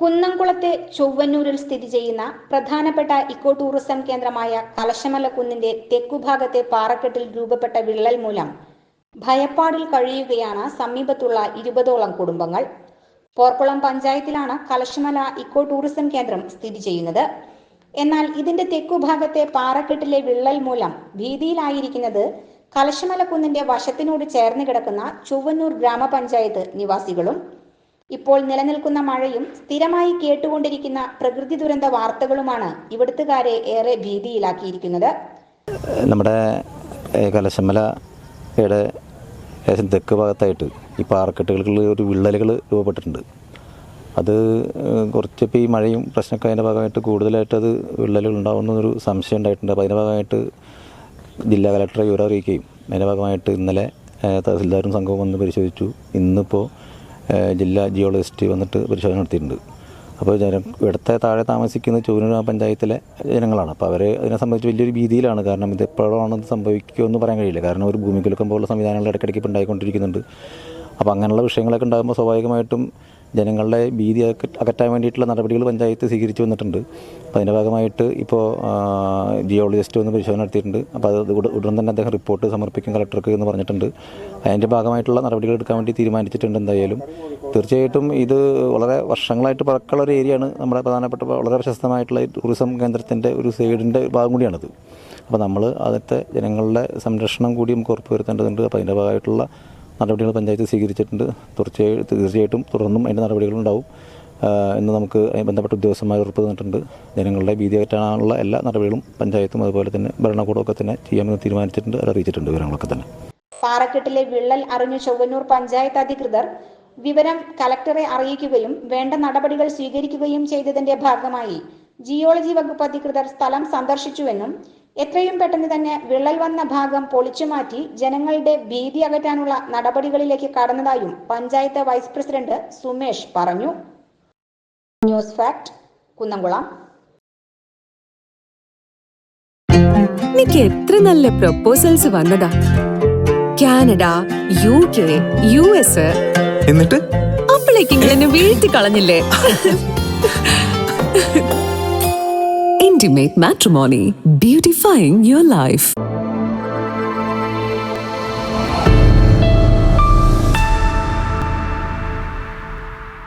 കുന്നംകുളത്തെ ചൊവ്വന്നൂരിൽ സ്ഥിതി ചെയ്യുന്ന പ്രധാനപ്പെട്ട ഇക്കോ ടൂറിസം കേന്ദ്രമായ കലശമല കുന്നിന്റെ തെക്കുഭാഗത്തെ പാറക്കെട്ടിൽ രൂപപ്പെട്ട വിള്ളൽ മൂലം ഭയപ്പാടിൽ കഴിയുകയാണ് സമീപത്തുള്ള 20ഓളം കുടുംബങ്ങൾ. പോർക്കുളം പഞ്ചായത്തിലാണ് കലശമല ഇക്കോ ടൂറിസം കേന്ദ്രം സ്ഥിതി ചെയ്യുന്നത്. എന്നാൽ ഇതിന്റെ തെക്കുഭാഗത്തെ പാറക്കെട്ടിലെ വിള്ളൽ മൂലം ഭീതിയിലായിരിക്കുന്നത് കലശമല കുന്നിന്റെ വശത്തിനോട് ചേർന്ന് കിടക്കുന്ന ചൊവ്വന്നൂർ ഗ്രാമപഞ്ചായത്ത് നിവാസികളും. ഇപ്പോൾ നിലനിൽക്കുന്ന മഴയും സ്ഥിരമായി കേട്ടുകൊണ്ടിരിക്കുന്ന പ്രകൃതി ദുരന്ത വാർത്തകളുമാണ് ഇവിടുത്തുകാരെ ഏറെ ഭീതിയിലാക്കിയിരിക്കുന്നത്. നമ്മുടെ കലശമലയുടെ തെക്ക് ഭാഗത്തായിട്ട് ഈ പാറക്കെട്ടുകളിൽ ഒരു വിള്ളലുകൾ രൂപപ്പെട്ടിട്ടുണ്ട്. അത് കുറച്ചിപ്പോൾ ഈ മഴയും പ്രശ്നമൊക്കെ അതിൻ്റെ ഭാഗമായിട്ട് കൂടുതലായിട്ട് അത് വിള്ളലുകൾ ഉണ്ടാകുന്നൊരു സംശയം ഉണ്ടായിട്ടുണ്ട്. അപ്പോൾ അതിൻ്റെ ഭാഗമായിട്ട് ജില്ലാ കലക്ടറെ വിവരം അറിയിക്കുകയും അതിൻ്റെ ഭാഗമായിട്ട് ഇന്നലെ തഹസിൽദാരും സംഘവും വന്ന് പരിശോധിച്ചു. ഇന്നിപ്പോൾ ജില്ലാ ജിയോളജിസ്റ്റ് വന്നിട്ട് പരിശോധന നടത്തിയിട്ടുണ്ട്. അപ്പോൾ ഇവിടുത്തെ താഴെ താമസിക്കുന്ന ചൊവ്വന്നൂർ പഞ്ചായത്തിലെ ജനങ്ങളാണ്. അപ്പോൾ അവർ അതിനെ സംബന്ധിച്ച് വലിയൊരു ഭീതിയിലാണ്. കാരണം ഇത് എപ്പോഴാണ് സംഭവിക്കുമെന്ന് പറയാൻ കഴിയില്ല. കാരണം ഒരു ഭൂമികുലുക്കം പോലുള്ള സംവിധാനങ്ങൾ ഇടയ്ക്കിടയ്ക്ക് ഇപ്പോൾ ഉണ്ടായിക്കൊണ്ടിരിക്കുന്നുണ്ട്. അപ്പോൾ അങ്ങനെയുള്ള വിഷയങ്ങളൊക്കെ ഉണ്ടാകുമ്പോൾ സ്വാഭാവികമായിട്ടും ജനങ്ങളുടെ ഭീതി അകറ്റാൻ വേണ്ടിയിട്ടുള്ള നടപടികൾ പഞ്ചായത്ത് സ്വീകരിച്ചു വന്നിട്ടുണ്ട്. അപ്പോൾ അതിൻ്റെ ഭാഗമായിട്ട് ഇപ്പോൾ ജിയോളജിസ്റ്റ് വന്ന് പരിശോധന നടത്തിയിട്ടുണ്ട്. അപ്പോൾ അത് ഉടൻ തന്നെ അദ്ദേഹം റിപ്പോർട്ട് സമർപ്പിക്കും കളക്ടർക്ക് എന്ന് പറഞ്ഞിട്ടുണ്ട്. അതിൻ്റെ ഭാഗമായിട്ടുള്ള നടപടികൾ എടുക്കാൻ വേണ്ടി തീരുമാനിച്ചിട്ടുണ്ട്. എന്തായാലും തീർച്ചയായിട്ടും ഇത് വളരെ വർഷങ്ങളായിട്ട് പഴക്കമുള്ള ഒരു ഏരിയയാണ്. നമ്മുടെ പ്രധാനപ്പെട്ട വളരെ പ്രശസ്തമായിട്ടുള്ള ടൂറിസം കേന്ദ്രത്തിൻ്റെ ഒരു സൈഡിൻ്റെ ഭാഗം കൂടിയാണത്. അപ്പോൾ നമ്മൾ അതിൻ്റെ ജനങ്ങളുടെ സംരക്ഷണം കൂടി നമുക്ക് ഉറപ്പുവരുത്തേണ്ടതുണ്ട്. അപ്പോൾ അതിൻ്റെ ഭാഗമായിട്ടുള്ള നടപടികൾ പഞ്ചായത്ത് സ്വീകരിച്ചിട്ടുണ്ട്. തീർച്ചയായിട്ടും തുടർന്നും അതിൻ്റെ നടപടികളുണ്ടാവും എന്ന് നമുക്ക് ബന്ധപ്പെട്ട ഉദ്യോഗസ്ഥന്മാർ ഉറപ്പ് തന്നിട്ടുണ്ട്. ജനങ്ങളുടെ ഭീതി അകറ്റാനുള്ള എല്ലാ നടപടികളും പഞ്ചായത്തും അതുപോലെ തന്നെ ഭരണകൂടമൊക്കെ തന്നെ ചെയ്യാമെന്ന് തീരുമാനിച്ചിട്ടുണ്ട്. അത് അറിയിച്ചിട്ടുണ്ട് വിവരങ്ങളൊക്കെ തന്നെ. പാറക്കെട്ടിലെ വിള്ളൽ അറിഞ്ഞ ചൊവ്വന്നൂർ പഞ്ചായത്ത് അധികൃതർ വിവരം കലക്ടറെ അറിയിക്കുകയും വേണ്ട നടപടികൾ സ്വീകരിക്കുകയും ചെയ്തതിന്റെ ഭാഗമായി ജിയോളജി വകുപ്പ് അധികൃതർ സ്ഥലം സന്ദർശിച്ചുവെന്നും എത്രയും പെട്ടെന്ന് തന്നെ വിള്ളൽ വന്ന ഭാഗം പൊളിച്ചുമാറ്റി ജനങ്ങളുടെ ഭീതി അകറ്റാനുള്ള നടപടികളിലേക്ക് കടന്നതായും പഞ്ചായത്ത് വൈസ് പ്രസിഡന്റ് സുമേഷ് പറഞ്ഞു. News fact, Kunnamkulam. എനിക്ക് എത്ര നല്ല പ്രൊപ്പോസൽസ് വന്നതാ. Canada, UK, US. എന്നിട്ട് അപ്പോഴേക്ക് എന്നെ വീഴ്ത്തി കളഞ്ഞില്ലേ? Intimate Matrimony, beautifying your life.